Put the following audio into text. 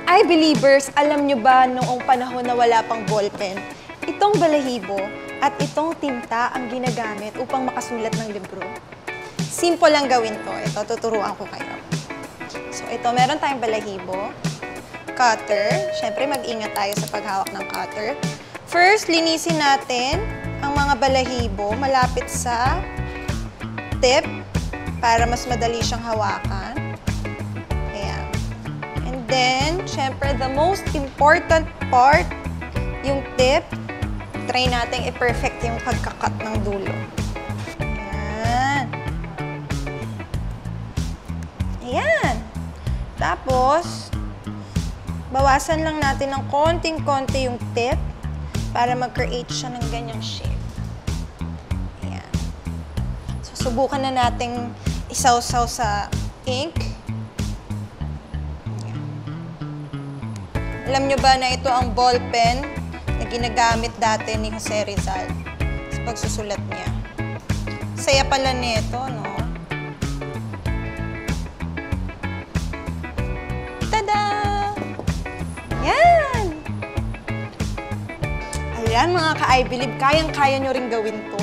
Ay, believers, alam nyo ba noong panahon na wala pang ballpen, itong balahibo at itong tinta ang ginagamit upang makasulat ng libro? Simple lang gawin to. Ito, tuturuan ko kayo. So, ito, meron tayong balahibo, cutter. Siyempre, mag-ingat tayo sa paghawak ng cutter. First, linisin natin ang mga balahibo malapit sa tip para mas madali siyang hawakan. Ayan. And then, syempre, the most important part, yung tip, try natin i-perfect yung pagkakat ng dulo. Ayan. Ayan. Tapos, bawasan lang natin ng konting-konti yung tip para mag-create siya ng ganyang shape. Subukan na nating isawsaw sa ink. Alam nyo ba na ito ang ballpen na ginagamit dati ni Jose Rizal sa pagsusulat niya? Saya pala nito, no? Tada! Yan! Ayan, mga ka-I Believe, kayang-kaya nyo rin gawin to.